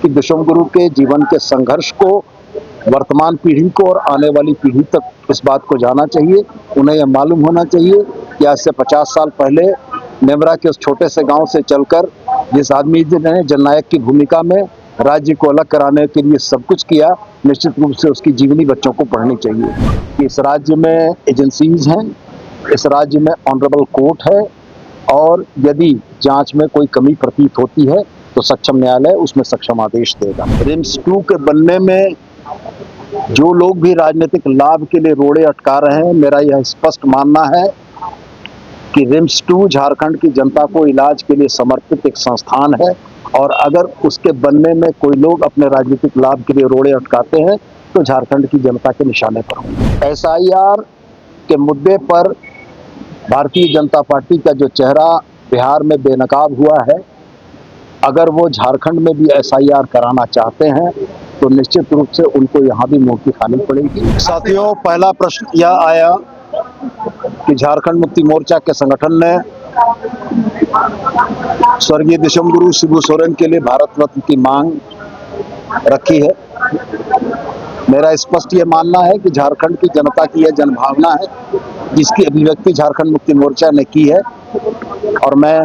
कि विश्वगुरु के जीवन के संघर्ष को वर्तमान पीढ़ी को और आने वाली पीढ़ी तक इस बात को जाना चाहिए। उन्हें यह मालूम होना चाहिए कि आज से 50 साल पहले नेमरा के उस छोटे से गांव से चलकर जिस आदमी ने जननायक की भूमिका में राज्य को अलग कराने के लिए सब कुछ किया, निश्चित रूप से उसकी जीवनी बच्चों को पढ़नी चाहिए। इस राज्य में एजेंसीज हैं, इस राज्य में ऑनरेबल कोर्ट है, और यदि जांच में कोई कमी प्रतीत होती है तो सक्षम न्यायालय उसमें सक्षम आदेश देगा। रिम्स 2 के बनने में जो लोग भी राजनीतिक लाभ के लिए रोड़े अटका रहे हैं, मेरा यह स्पष्ट मानना है कि रिम्स 2 झारखंड की जनता को इलाज के लिए समर्पित एक संस्थान है, और अगर उसके बनने में कोई लोग अपने राजनीतिक लाभ के लिए रोड़े अटकाते हैं तो झारखंड की जनता के निशाने पर होंगे। SIR के मुद्दे पर भारतीय जनता पार्टी का जो चेहरा बिहार में बेनकाब हुआ है, अगर वो झारखंड में भी SIR कराना चाहते हैं तो निश्चित रूप से उनको यहाँ भी मुंह की खानी पड़ेगी। साथियों, पहला प्रश्न यह आया कि झारखंड मुक्ति मोर्चा के संगठन ने स्वर्गीय विश्वगुरु शिबू सोरेन के लिए भारत रत्न की मांग रखी है। मेरा स्पष्ट ये मानना है कि झारखंड की जनता की यह जनभावना है जिसकी अभिव्यक्ति झारखंड मुक्ति मोर्चा ने की है, और मैं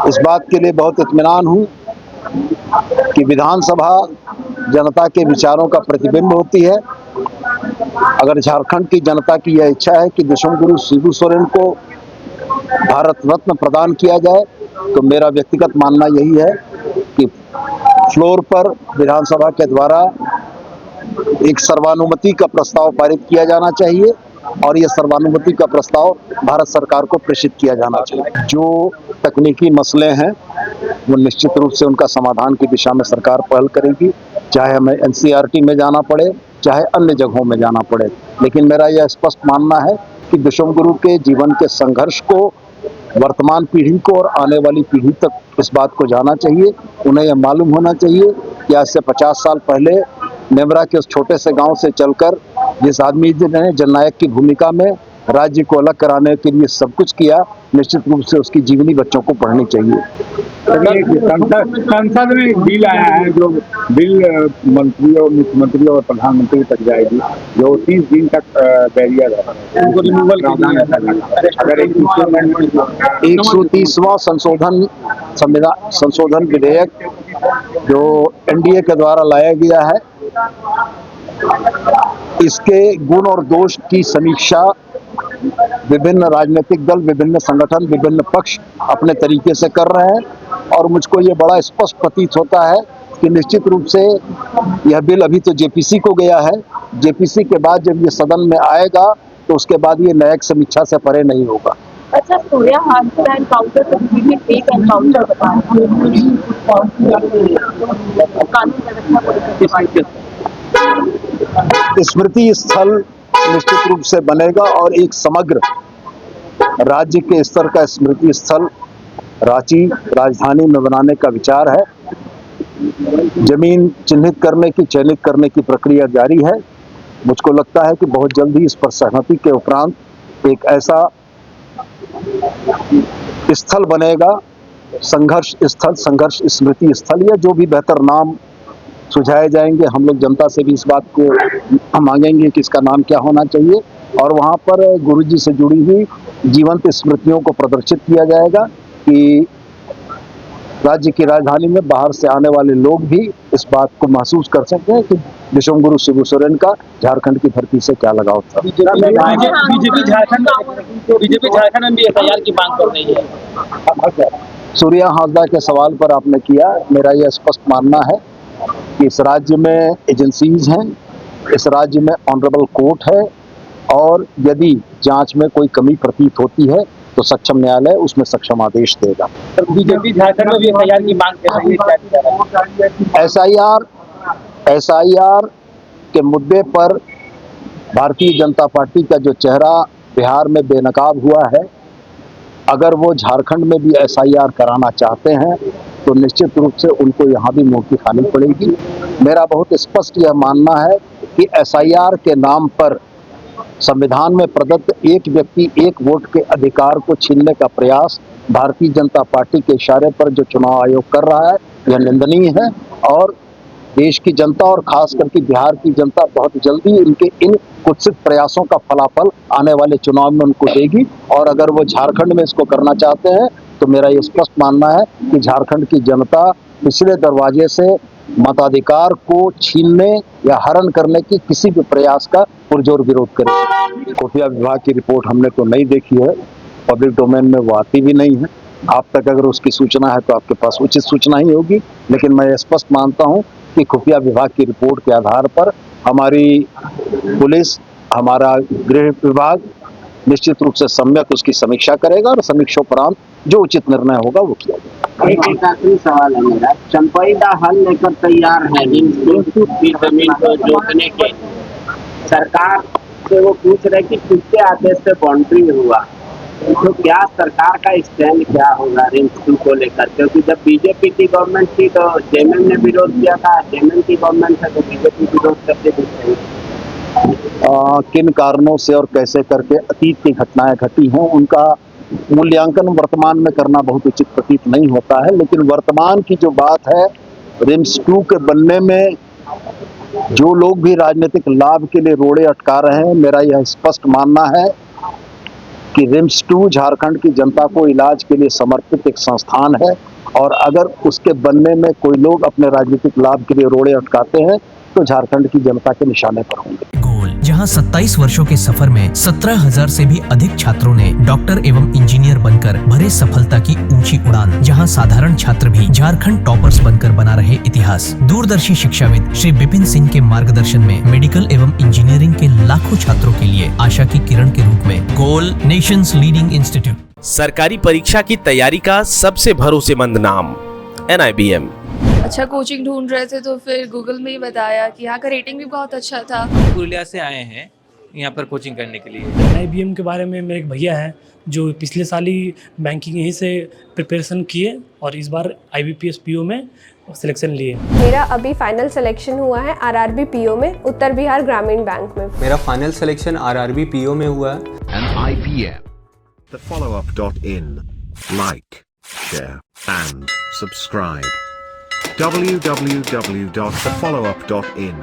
इस बात के लिए बहुत इत्मीनान हूँ कि विधानसभा जनता के विचारों का प्रतिबिंब होती है। अगर झारखंड की जनता की यह इच्छा है कि विश्वगुरु शिबू सोरेन को भारत रत्न प्रदान किया जाए तो मेरा व्यक्तिगत मानना यही है कि फ्लोर पर विधानसभा के द्वारा एक सर्वानुमति का प्रस्ताव पारित किया जाना चाहिए, और यह सर्वानुमति का प्रस्ताव भारत सरकार को प्रेषित किया जाना चाहिए। जो तकनीकी मसले हैं वो निश्चित रूप से उनका समाधान की दिशा में सरकार पहल करेगी, चाहे हमें NCERT में जाना पड़े, चाहे अन्य जगहों में जाना पड़े। लेकिन मेरा यह स्पष्ट मानना है कि विश्वगुरु के जीवन के संघर्ष को वर्तमान पीढ़ी को और आने वाली पीढ़ी तक इस बात को जाना चाहिए। उन्हें यह मालूम होना चाहिए कि आज से 50 साल पहले नेमरा के उस छोटे से गांव से चलकर जिस आदमी ने जननायक की भूमिका में राज्य को अलग कराने के लिए सब कुछ किया, निश्चित रूप से उसकी जीवनी बच्चों को पढ़नी चाहिए। संसद में बिल आया है, जो बिल मंत्रियों, मुख्यमंत्री और प्रधानमंत्री तक जाएगी, जो 30 दिन तक बैरियर है, उनको रिमूवल अगर 130वां संशोधन विधेयक जो NDA के द्वारा लाया गया है, इसके गुण और दोष की समीक्षा विभिन्न राजनीतिक दल, विभिन्न संगठन, विभिन्न पक्ष अपने तरीके से कर रहे हैं, और मुझको ये बड़ा स्पष्ट प्रतीत होता है कि निश्चित रूप से यह बिल अभी तो JPC को गया है। JPC के बाद जब ये सदन में आएगा तो उसके बाद ये न्यायिक समीक्षा से परे नहीं होगा। अच्छा, सूर्या हादसा एनकाउंटर तो भी फेक एनकाउंटर बता स्मृति स्थल निश्चित रूप से बनेगा, और एक समग्र राज्य के स्तर का स्मृति स्थल रांची राजधानी में बनाने का विचार है। जमीन चिन्हित करने की, चयनित करने की प्रक्रिया जारी है। मुझको लगता है कि बहुत जल्द ही इस पर सहमति के उपरांत एक ऐसा स्थल बनेगा, संघर्ष स्थल, संघर्ष स्मृति स्थल, या जो भी बेहतर नाम सुझाए जाएंगे। हम लोग जनता से भी इस बात को मांगेंगे कि इसका नाम क्या होना चाहिए, और वहाँ पर गुरुजी से जुड़ी हुई जीवंत स्मृतियों को प्रदर्शित किया जाएगा कि राज्य की राजधानी में बाहर से आने वाले लोग भी इस बात को महसूस कर सकते हैं कि विश्वगुरु शिबू सोरेन का झारखंड की धरती से क्या लगाव था। बीजेपी झारखंड में भी SIR की मांग कर रही है। सूर्या हादसा के सवाल पर आपने किया, मेरा यह स्पष्ट मानना है कि इस राज्य में एजेंसीज हैं, इस राज्य में ऑनरेबल कोर्ट है, और यदि जांच में कोई कमी प्रतीत होती है तो सक्षम न्यायालय उसमें सक्षम आदेश देगा। बीजेपी झारखंड में भी SIR की मांग कर रही है। SIR के मुद्दे पर भारतीय जनता पार्टी का जो चेहरा बिहार में बेनकाब हुआ है, अगर वो झारखंड में भी SIR कराना चाहते हैं तो निश्चित रूप से उनको यहाँ भी मुंह की खानी पड़ेगी। मेरा बहुत स्पष्ट यह मानना है कि SIR के नाम पर संविधान में प्रदत्त एक व्यक्ति एक वोट के अधिकार को छीनने का प्रयास भारतीय जनता पार्टी के इशारे पर जो चुनाव आयोग कर रहा है, यह निंदनीय है, और देश की जनता और खास करके बिहार की जनता बहुत जल्दी इनके इन कुत्सित प्रयासों का फलाफल आने वाले चुनाव में उनको देगी। और अगर वो झारखंड में इसको करना चाहते हैं तो मेरा ये स्पष्ट मानना है कि झारखंड की जनता पिछले दरवाजे से मताधिकार को छीनने या हरण करने की किसी भी प्रयास का पुरजोर विरोध करेगी। खुफिया विभाग की रिपोर्ट हमने तो नहीं देखी है, पब्लिक डोमेन में वो आती भी नहीं है। आप तक अगर उसकी सूचना है तो आपके पास उचित सूचना ही होगी, लेकिन मैं स्पष्ट मानता हूं कि खुफिया विभाग की रिपोर्ट के आधार पर हमारी पुलिस, हमारा गृह विभाग निश्चित रूप से सम्यक उसकी समीक्षा करेगा और समीक्षोपरांत जो उचित निर्णय होगा वो किया जाएगा। एक आखिरी सवाल है मेरा, चंपई का हल लेकर तैयार है जमीन को जोतने के, सरकार से वो पूछ रहे कि किसके आदेश से बाउंड्री हुआ, तो क्या सरकार का स्टैंड क्या होगा रिम्स 2 को लेकर? क्योंकि जब बीजेपी की गवर्नमेंट थी तो जेएमएम ने विरोध किया था, जेएमएम की गवर्नमेंट है तो बीजेपी विरोध करके दिख रही है। किन कारणों से और कैसे करके अतीत की घटनाएं घटी हैं उनका मूल्यांकन वर्तमान में करना बहुत उचित प्रतीत नहीं होता है, लेकिन वर्तमान की जो बात है, रिम्स 2 के बनने में जो लोग भी राजनीतिक लाभ के लिए रोड़े अटका रहे हैं, मेरा यह स्पष्ट मानना है कि रिम्स 2 झारखंड की जनता को इलाज के लिए समर्पित एक संस्थान है और अगर उसके बनने में कोई लोग अपने राजनीतिक लाभ के लिए रोड़े अटकाते हैं तो झारखंड की जनता के निशाने पर होंगे। गोल, जहां 27 वर्षों के सफर में 17,000 से भी अधिक छात्रों ने डॉक्टर एवं इंजीनियर बनकर भरे सफलता की ऊंची उड़ान, जहां साधारण छात्र भी झारखंड टॉपर्स बनकर बना रहे इतिहास। दूरदर्शी शिक्षाविद श्री विपिन सिंह के मार्गदर्शन में मेडिकल एवं इंजीनियरिंग के लाखों छात्रों के लिए आशा की किरण के रूप में गोल, नेशंस लीडिंग इंस्टीट्यूट। सरकारी परीक्षा की तैयारी का सबसे भरोसेमंद नाम NIBM। अच्छा कोचिंग ढूंढ रहे थे तो फिर गूगल में ही बताया कि यहाँ का रेटिंग भी बहुत अच्छा था। पुरुलिया से आए हैं यहाँ पर कोचिंग करने के लिए। IBM के बारे में मेरे एक भैया हैं जो पिछले साल ही बैंकिंग यहीं से प्रिपरेशन किए और इस बार IBPS PO में सिलेक्शन लिए। मेरा अभी फाइनल सिलेक्शन हुआ है RRB PO में, उत्तर बिहार ग्रामीण बैंक में। मेरा फाइनल सिलेक्शन RRB PO में हुआ है। NIBM, thefollowup.in, like, share and subscribe. www.thefollowup.in